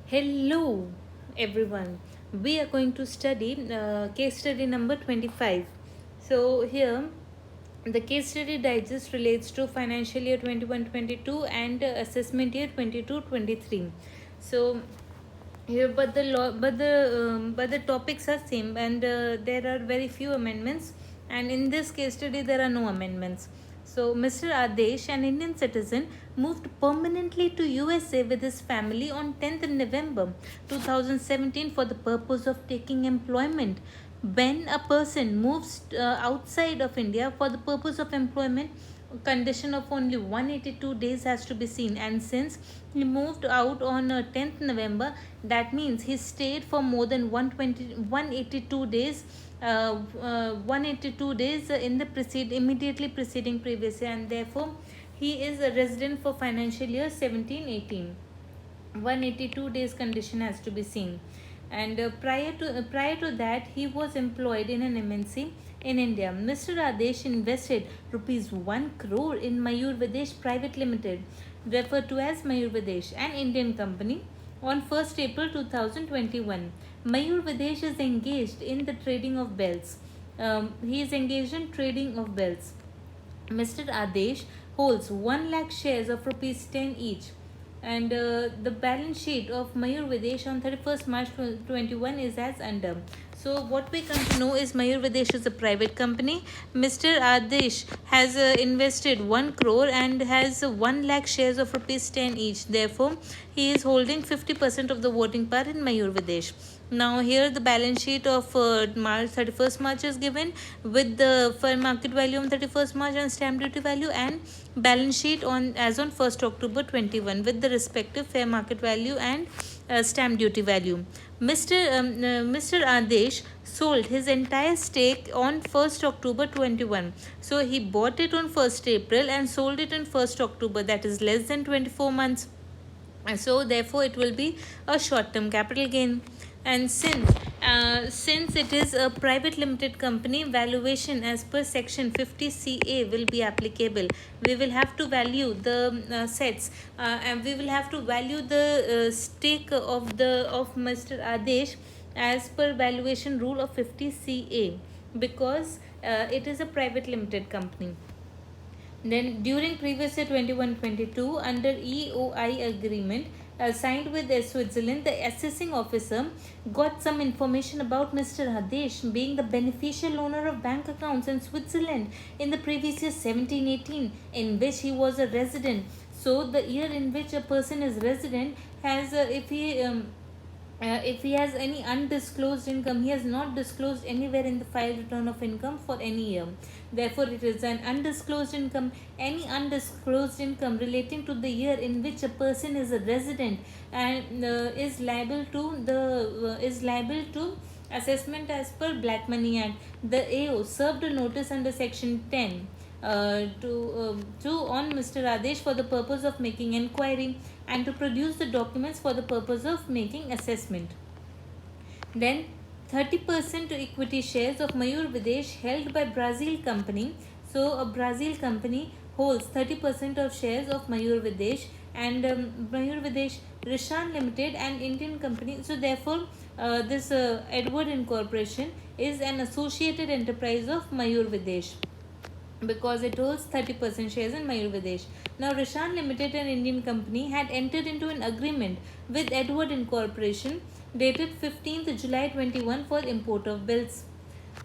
Hello, everyone. We are going to study case study number 25. So, here the case study digest relates to financial year 21-22 and assessment year 22-23. So, here but the topics are same, and there are very few amendments, and in this case study there are no amendments. So Mr. Adesh, an Indian citizen, moved permanently to USA with his family on 10th November 2017 for the purpose of taking employment. When a person moves outside of India for the purpose of employment, condition of only 182 days has to be seen, and since he moved out on 10th November, that means he stayed for more than 182 days, 182 days in the immediately preceding previous year, and therefore he is a resident for financial year 17-18. 182 days condition has to be seen. And prior to that, he was employed in an MNC in India. Mr. Adesh invested rupees 1 crore in Mayur Videsh Private Limited, referred to as Mayur Videsh, an Indian company, on 1st April 2021. Mayur Videsh is engaged in the trading of belts. He is engaged in trading of belts. Mr. Adesh holds 1 lakh shares of rupees 10 each, and the balance sheet of Mayur Videsh on 31st March 2021 is as under. So what we come to know is Mayur Videsh is a private company. Mr. Adesh has invested 1 crore and has 1 lakh shares of rupees 10 each. Therefore, he is holding 50% of the voting power in Mayur Videsh. Now here the balance sheet of March 31st March is given with the fair market value on 31st March and stamp duty value, and balance sheet on as on 1st October 21 with the respective fair market value and stamp duty value. Mr. Adesh sold his entire stake on 1st October 21. So he bought it on 1st April and sold it on 1st October, that is less than 24 months. And so therefore it will be a short term capital gain. And since it is a private limited company, valuation as per section 50 CA will be applicable. We will have to value the sets, and we will have to value the stake of Mr. Adesh as per valuation rule of 50 CA, because it is a private limited company. Then during previous year 21-22, under EOI agreement signed with Switzerland, the assessing officer got some information about Mr. Hadesh being the beneficial owner of bank accounts in Switzerland in the previous year 17-18, in which he was a resident. So the year in which a person is resident has, if he has any undisclosed income, he has not disclosed anywhere in the file return of income for any year. Therefore, it is an undisclosed income. Any undisclosed income relating to the year in which a person is a resident and is liable to assessment as per Black Money Act. The AO served a notice under Section 10 to on Mr. Adesh for the purpose of making inquiry and to produce the documents for the purpose of making assessment. Then 30% equity shares of Mayur Videsh held by Brazil company. So a Brazil company holds 30% of shares of Mayur Videsh, and Mayur Videsh Rishan Limited, an Indian company. So therefore, this Edward Incorporation is an associated enterprise of Mayur Videsh, because it holds 30% shares in Mayur Videsh. Now, Rishan Limited, an Indian company, had entered into an agreement with Edward Incorporation dated 15th July 21 for import of bills.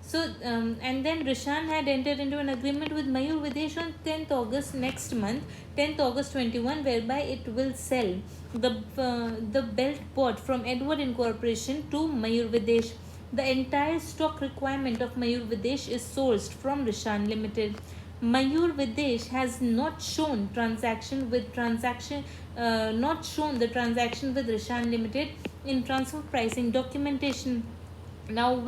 So, and then Rishan had entered into an agreement with Mayur Videsh on 10th August next month, 10th August 21, whereby it will sell the belt bought from Edward Incorporation to Mayur Videsh. The entire stock requirement of Mayur Videsh is sourced from Rishan Limited. Mayur Videsh has not shown not shown the transaction with Rishan Limited in transfer pricing documentation. Now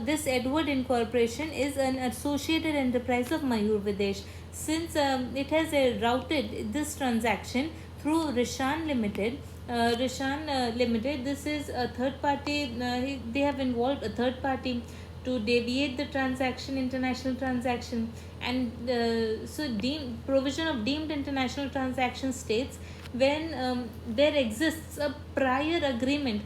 this Edward Incorporation is an associated enterprise of Mayur Videsh. Since it has routed this transaction through Rishan Limited, Rishan Limited, this is a third party. They have involved a third party to deviate the transaction, international transaction. And so provision of deemed international transaction states when there exists a prior agreement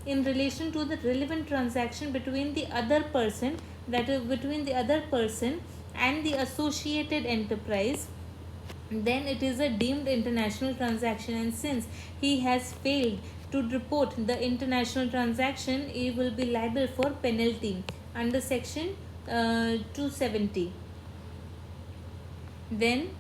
in relation to the relevant transaction between the other person, that is between the other person and the associated enterprise, then it is a deemed international transaction. And since he has failed to report the international transaction, he will be liable for penalty under section 270. Then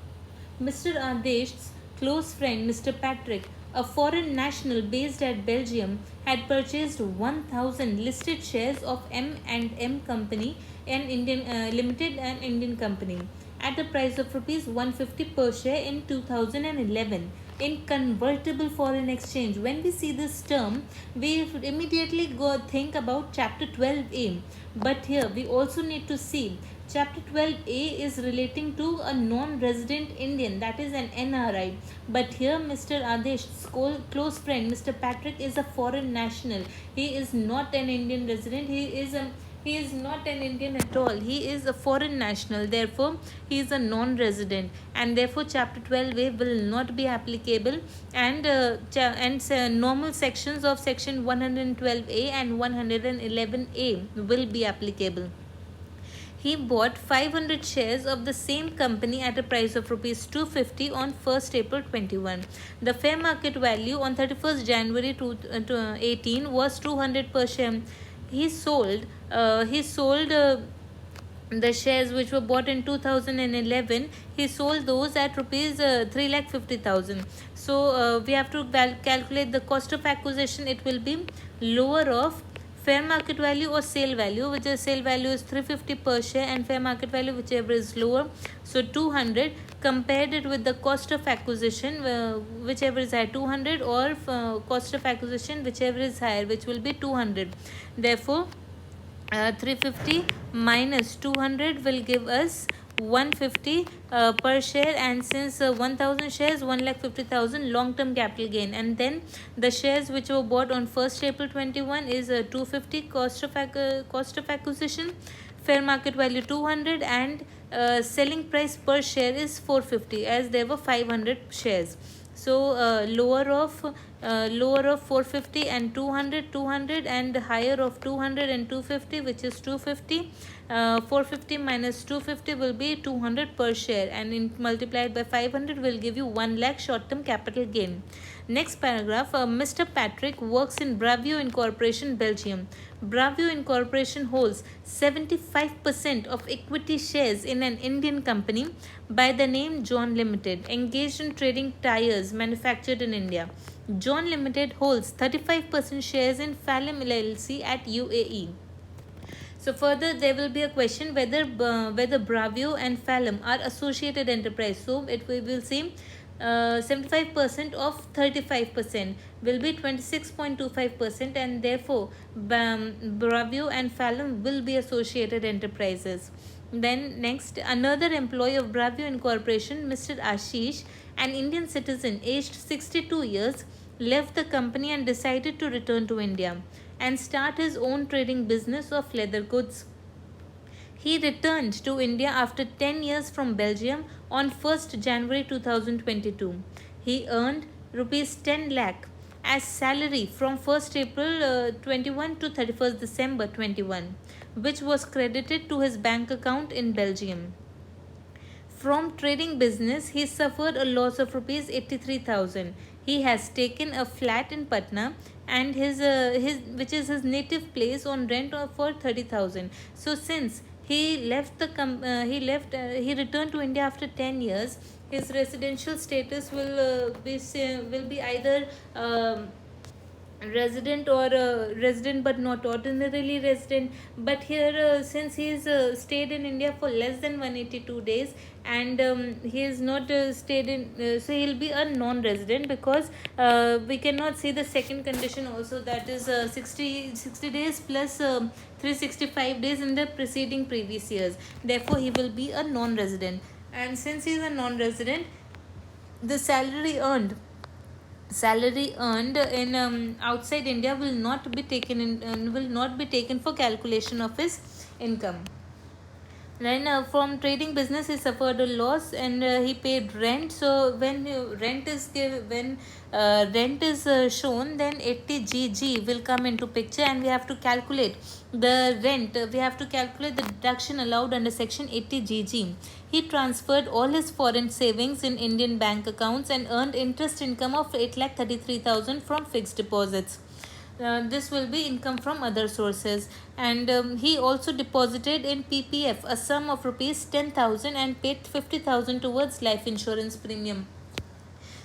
Mr. Adesh's close friend Mr. Patrick, a foreign national based at Belgium, had purchased 1000 listed shares of M&M Company, an Indian Limited, an Indian company, at a price of rupees 150 per share in 2011 in convertible foreign exchange. When we see this term, we immediately go think about chapter 12a, but here we also need to see chapter 12a is relating to a non-resident Indian, that is an NRI, but here Mr. Adesh's close friend Mr. Patrick is a foreign national. He is not an Indian resident. He is not an Indian at all. He is a foreign national. Therefore, he is a non-resident, and therefore chapter 12a will not be applicable, and normal sections of section 112a and 111a will be applicable. He bought 500 shares of the same company at a price of rupees 250 on 1st April 21. The fair market value on 31st January 2018 was 200 per share. He sold the shares which were bought in 2011. He sold those at rupees 3,50,000. So we have to calculate the cost of acquisition. It will be lower of fair market value or sale value, which is sale value is 350 per share and fair market value whichever is lower. So 200, compared it with the cost of acquisition, whichever is higher, 200, or cost of acquisition whichever is higher, which will be 200. Therefore 350 minus 200 will give us 150 per share, and since 1000 shares, 1,50,000 long term capital gain. And then the shares which were bought on 1st April 21 is 250 cost of acquisition, fair market value 200, and selling price per share is 450, as there were 500 shares. So lower of 450 and 200 and higher of 200 and 250, which is 250. 450 minus 250 will be 200 per share, and multiplied by 500 will give you 1 lakh short term capital gain. Next paragraph, Mr. Patrick works in Bravio Incorporation, Belgium. Bravio Incorporation holds 75% of equity shares in an Indian company by the name John Limited, engaged in trading tires manufactured in India. John Limited holds 35% shares in Phalem LLC at UAE. So further, there will be a question whether Bravio and Phalem are associated enterprise. So we will see 75% of 35% will be 26.25%, and therefore Bravio and Phalem will be associated enterprises. Then next, another employee of Bravio Incorporation, Mr. Ashish, an Indian citizen aged 62 years, left the company and decided to return to India and start his own trading business of leather goods. He returned to India after 10 years from Belgium on 1st January 2022. He earned rupees 10 lakh as salary from 1st April 21 to 31st December 21, which was credited to his bank account in Belgium. From trading business, he suffered a loss of rupees 83,000. He has taken a flat in Patna and his which is his native place on rent for 30,000. So since he left he returned to India after 10 years, his residential status will be either resident or resident but not ordinarily resident. But here since he is stayed in India for less than 182 days and he is not stayed in so he will be a non-resident, because we cannot see the second condition also, that is 60 days plus 365 days in the preceding previous years. Therefore he will be a non-resident, and since he is a non-resident, the salary earned salary earned in outside India will not be taken for calculation of his income. Then from trading business he suffered a loss, and he paid rent. So when rent is shown, then 80 GG will come into picture, and we have to calculate the rent. We have to calculate the deduction allowed under section 80 GG. He transferred all his foreign savings in Indian bank accounts and earned interest income of 8,33,000 from fixed deposits. This will be income from other sources. And he also deposited in PPF a sum of rupees 10,000 and paid 50,000 towards life insurance premium.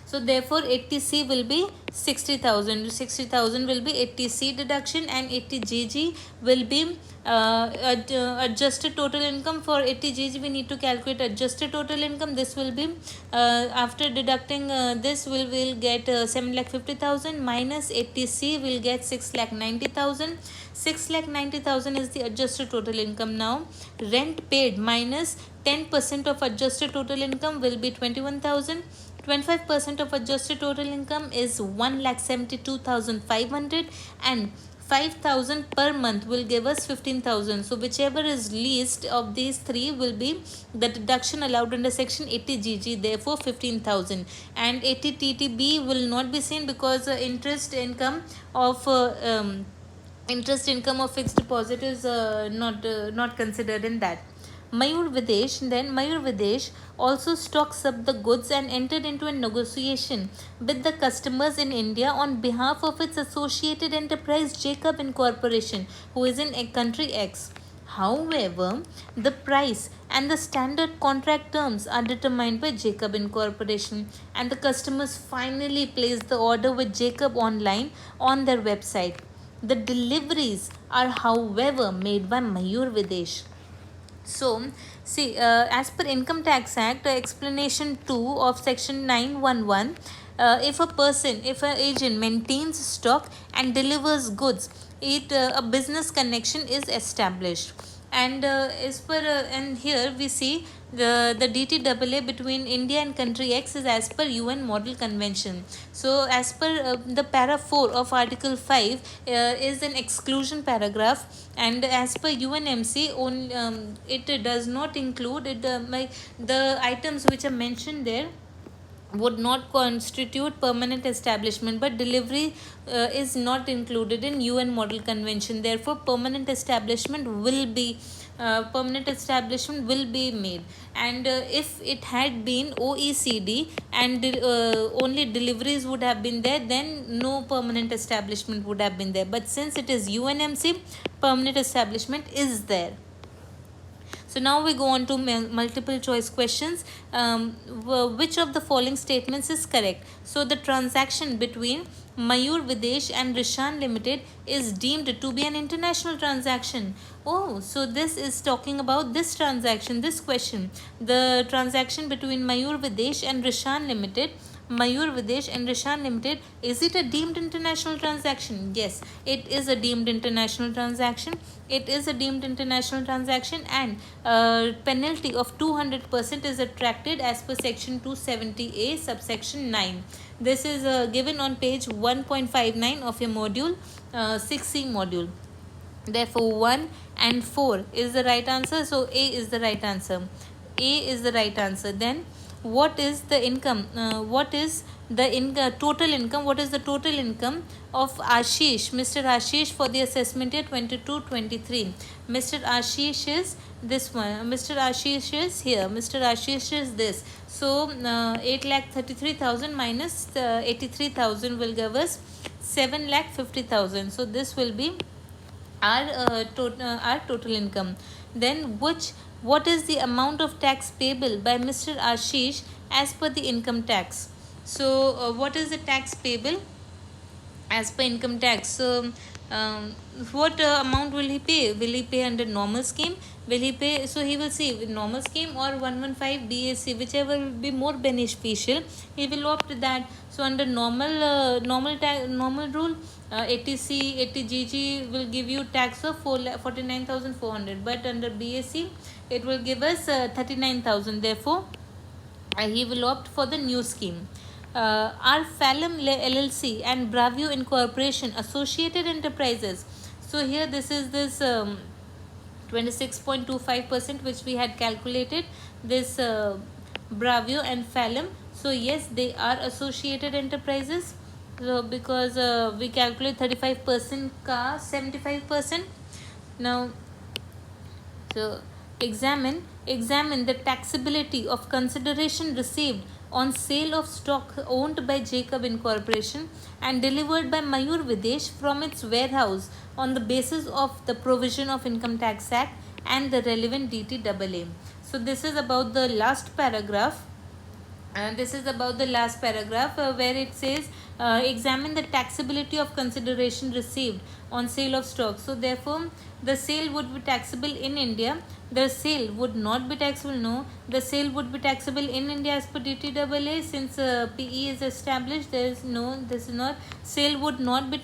So therefore 80C will be 60,000. 60,000 will be 80C deduction, and 80GG will be adjusted total income. For 80GG we need to calculate adjusted total income. This will be after deducting this will get 7,50,000 minus 80C will get 6,90,000. 6,90,000 is the adjusted total income. Now rent paid minus 10% of adjusted total income will be 21,000. 25% of adjusted total income is 1,72,500, and 5,000 per month will give us 15,000. So whichever is least of these three will be the deduction allowed under section 80GG, therefore 15,000. And 80TTB will not be seen because interest income of fixed deposit is not considered in that. Mayur Videsh also stocks up the goods and entered into a negotiation with the customers in India on behalf of its associated enterprise Jacob Incorporation, who is in country X. However, the price and the standard contract terms are determined by Jacob Incorporation, and the customers finally place the order with Jacob online on their website. The deliveries are, however, made by Mayur Videsh. So, see, as per Income Tax Act, explanation 2 of section 911, if an agent maintains stock and delivers goods, a business connection is established. And and here we see the DTAA between India and country X is as per UN Model Convention. So as per the para 4 of Article 5 is an exclusion paragraph, and as per UNMC it does not include it, the items which are mentioned there would not constitute permanent establishment, but delivery is not included in UN Model Convention. Therefore permanent establishment will be made. And if it had been OECD and only deliveries would have been there, then no permanent establishment would have been there. But since it is UNMC, permanent establishment is there. So now we go on to multiple choice questions. Which of the following statements is correct? So the transaction between Mayur Videsh and Rishan Limited is deemed to be an international transaction. Oh, so this is talking about this transaction, this question. The transaction between Mayur Videsh and Rishan Limited, is it a deemed international transaction? Yes, it is a deemed international transaction. And penalty of 200% is attracted as per section 270A subsection 9. This is given on page 1.59 of your module 6C module. Therefore 1 and 4 is the right answer. So A is the right answer. Then what is the income? What is the total income? What is the total income of Mr. Ashish for the assessment year 22-23? Mr. Ashish is this one. Mr. Ashish is here. Mr. Ashish is this. So 8,33,000 minus 83,000 will give us 7,50,000. So this will be our total income. Then what is the amount of tax payable by Mr. Ashish as per the income tax? So what is the tax payable as per income tax? So what amount will he pay? Will he pay under normal scheme? Will he pay? So he will see with normal scheme or 115 BAC, whichever will be more beneficial. He will opt that. So under normal rule, 80C 80GG will give you tax of 49,400, but under BAC it will give us 39,000. Therefore he will opt for the new scheme. are Phelim LLC and Bravio Incorporation associated enterprises? So here this is this 26.25% which we had calculated, this Bravio and Phelim. So yes, they are associated enterprises. So because we calculate 35% ka 75%. Now, so examine the taxability of consideration received on sale of stock owned by Jacob Incorporation and delivered by Mayur Videsh from its warehouse on the basis of the provision of Income Tax Act and the relevant DTAA. So this is about the last paragraph. And this is about the last paragraph where it says examine the taxability of consideration received on sale of stock. So therefore the sale would be taxable in India, the sale would not be taxable. No, the sale would be taxable in India as per DTAA. Since PE is established, there is no, this is not, sale would not be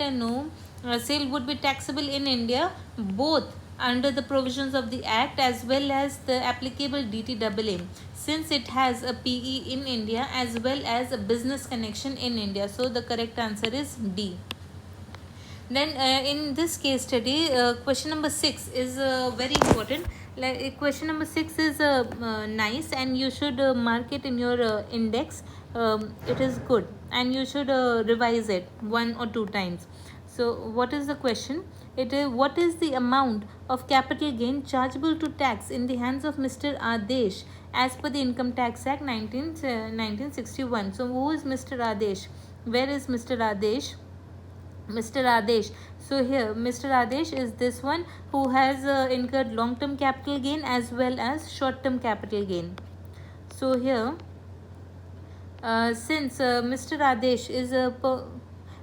sale would be taxable in India both under the provisions of the Act as well as the applicable DTAA, since it has a PE in India as well as a business connection in India. So the correct answer is D. Then in this case study, question number 6 is very important. Like, question number 6 is nice, and you should mark it in your index. It is good, and you should revise it 1 or 2 times. So what is the question? It is, what is the amount of capital gain chargeable to tax in the hands of Mr. Adesh as per the Income Tax Act 1961? So who is Mr. Adesh? Where is Mr. Adesh? Mr. Adesh. So here Mr. Adesh is this one who has incurred long-term capital gain as well as short-term capital gain. So here since Mr. Adesh is a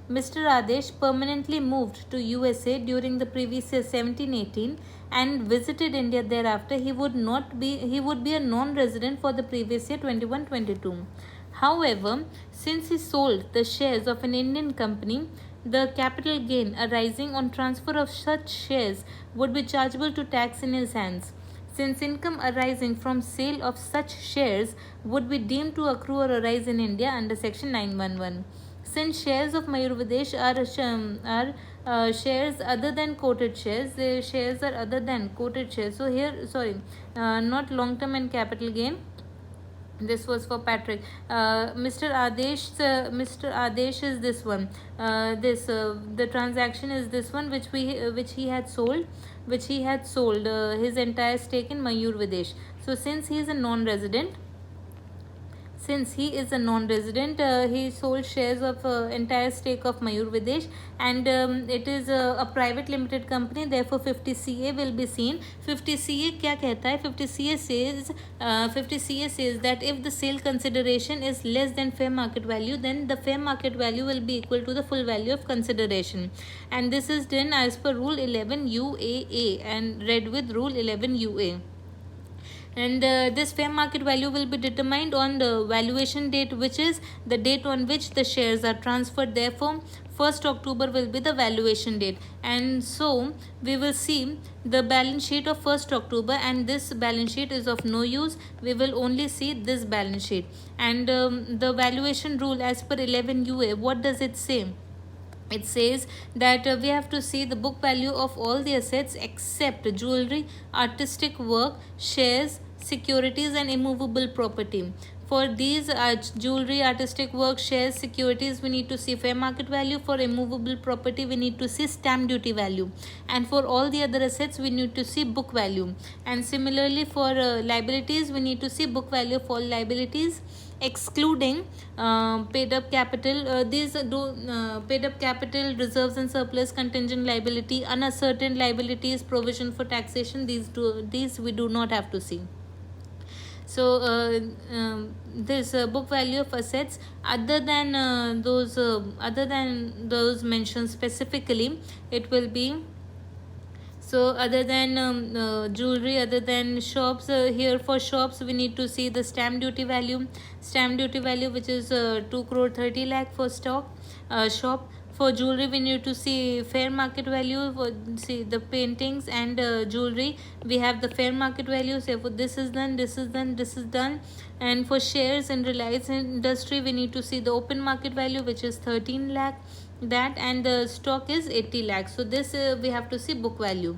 Mr. Adesh permanently moved to USA during the previous year 1718 and visited India thereafter, he would be a non-resident for the previous year 2122. However, since he sold the shares of an Indian company, the capital gain arising on transfer of such shares would be chargeable to tax in his hands. Since income arising from sale of such shares would be deemed to accrue or arise in India under section 911. Since shares of Mayur Videsh are shares other than quoted shares, the shares are other than quoted shares. So here, not long term and capital gain. This was for Patrick. Mr. Adesh is this one. The transaction is this one, which he had sold, his entire stake in Mayur Videsh. So since he is a non-resident, he sold shares of entire stake of Mayur Videsh, and it is a private limited company. Therefore 50 CA will be seen. 50 CA क्या कहता है? 50 CA says that if the sale consideration is less than fair market value, then the fair market value will be equal to the full value of consideration, and this is done as per Rule 11 UAA and read with Rule 11 UA. And this fair market value will be determined on the valuation date, which is the date on which the shares are transferred. Therefore 1st October will be the valuation date, and so we will see the balance sheet of 1st October, and this balance sheet is of no use. We will only see this balance sheet, and the valuation rule as per 11 UA, what does it say? It says that we have to see the book value of all the assets except jewelry, artistic work, shares, securities and immovable property. For these jewelry, artistic work, shares, securities, we need to see fair market value. For immovable property, we need to see stamp duty value, and for all the other assets, we need to see book value. And similarly for liabilities, we need to see book value of all liabilities excluding paid up capital. Paid up capital, reserves and surplus, contingent liability, unascertain liabilities, provision for taxation. These we do not have to see. So this book value of assets other than those mentioned specifically, it will be, so other than jewelry, other than shops, here for shops we need to see the stamp duty value, which is 2 crore 30 lakh for shop. For jewelry, we need to see fair market value. For see the paintings and jewelry, we have the fair market value. Say for this is done, this is done, this is done. And for shares in Reliance Industry, we need to see the open market value, which is 13 lakh. That, and the stock is 80 lakh. So this we have to see book value.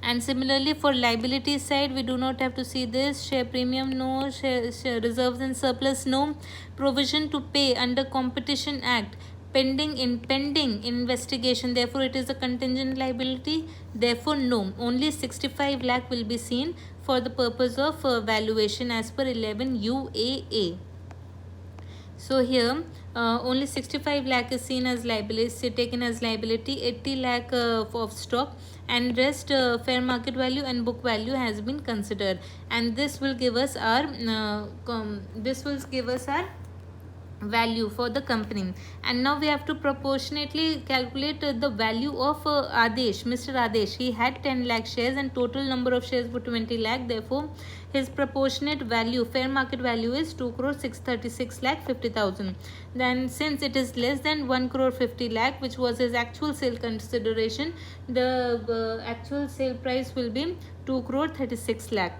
And similarly for liability side, we do not have to see this. Share premium, no. Share reserves and surplus, no. Provision to pay under Competition Act, pending investigation, therefore it is a contingent liability, therefore no. Only 65 lakh will be seen for the purpose of valuation as per 11 UAA. So here only 65 lakh is seen as liability, taken as liability. 80 lakh of stock, and rest fair market value and book value has been considered, and this will give us our value for the company. And now we have to proportionately calculate the value of Adesh, Mr. Adesh. He had 10 lakh shares and total number of shares were 20 lakh. Therefore, his proportionate value, fair market value, is 2 crore 636 lakh 50,000. Then, since it is less than 1 crore 50 lakh, which was his actual sale consideration, the actual sale price will be 2 crore 36 lakh.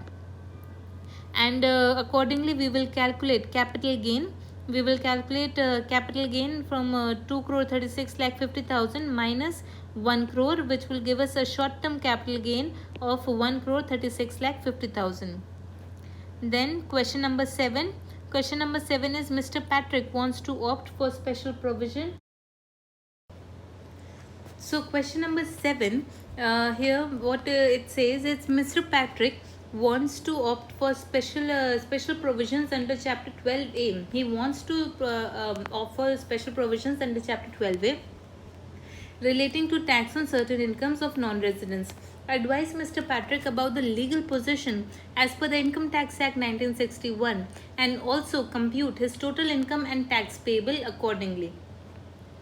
And accordingly, we will calculate capital gain. We will calculate capital gain from 2 crore 36 lakh 50,000 minus 1 crore, which will give us a short term capital gain of 1 crore 36 lakh 50,000. Then question number 7. Question number 7 is Mr. Patrick wants to opt for special provision. So question number 7, here what it says is Mr. Patrick wants to opt for special provisions under chapter 12A. He wants to offer special provisions under chapter 12A relating to tax on certain incomes of non-residents. Advise Mr. Patrick about the legal position as per the Income Tax Act 1961, and also compute his total income and tax payable accordingly.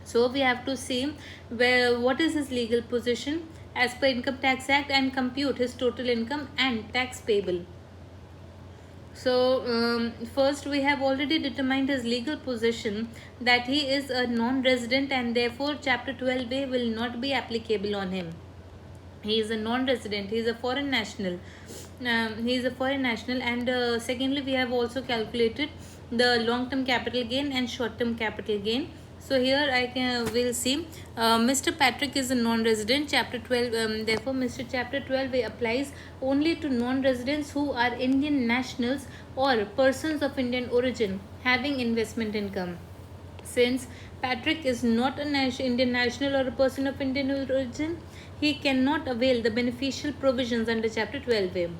So we have to see what is his legal position as per Income Tax Act and compute his total income and tax payable. So first, we have already determined his legal position, that he is a non-resident and therefore chapter 12A will not be applicable on him. He is a non-resident, he is a foreign national. And secondly, we have also calculated the long-term capital gain and short-term capital gain. So here will see Mr. Patrick is a non-resident, chapter 12, therefore Mr. chapter 12 applies only to non-residents who are Indian nationals or persons of Indian origin having investment income. Since Patrick is not an Indian national or a person of Indian origin, he cannot avail the beneficial provisions under chapter 12A.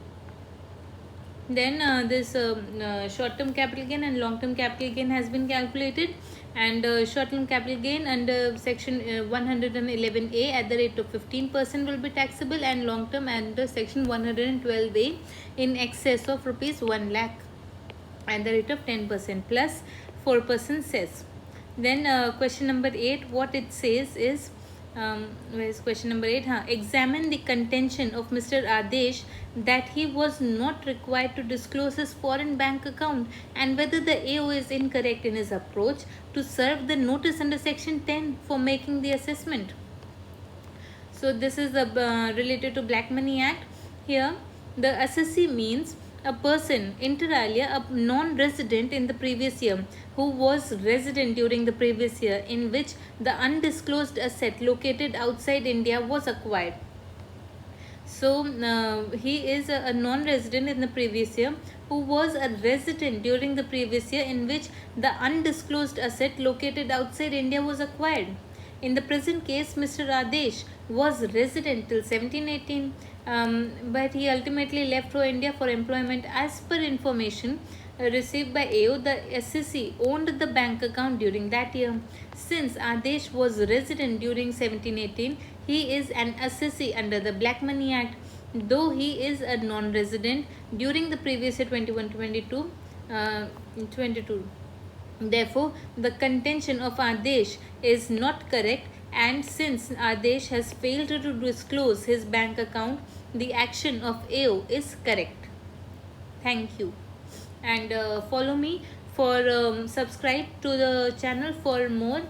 Then this short-term capital gain and long-term capital gain has been calculated, and short-term capital gain under section 111A at the rate of 15% will be taxable, and long-term under section 112A in excess of rupees 1 lakh at the rate of 10% plus 4% cess. Then question number 8, what it says is, where is question number 8? Examine the contention of Mr. Adesh that he was not required to disclose his foreign bank account, and whether the AO is incorrect in his approach to serve the notice under section 10 for making the assessment. So this is related to Black Money Act. Here the assessee means a person, inter alia a non-resident in the previous year, who was resident during the previous year in which the undisclosed asset located outside India was acquired. So he is a non-resident in the previous year who was a resident during the previous year in which the undisclosed asset located outside India was acquired. In the present case, Mr. Adesh was resident till 1718, but he ultimately left for India for employment. As per information received by AO, the SEC owned the bank account during that year. Since Adesh was resident during 1718, he is an assessee under the Black Money Act, though he is a non-resident during the previous year 21-22. Therefore, the contention of Adesh is not correct, and since Adesh has failed to disclose his bank account, the action of AO is correct. Thank you. And follow me for subscribe to the channel for more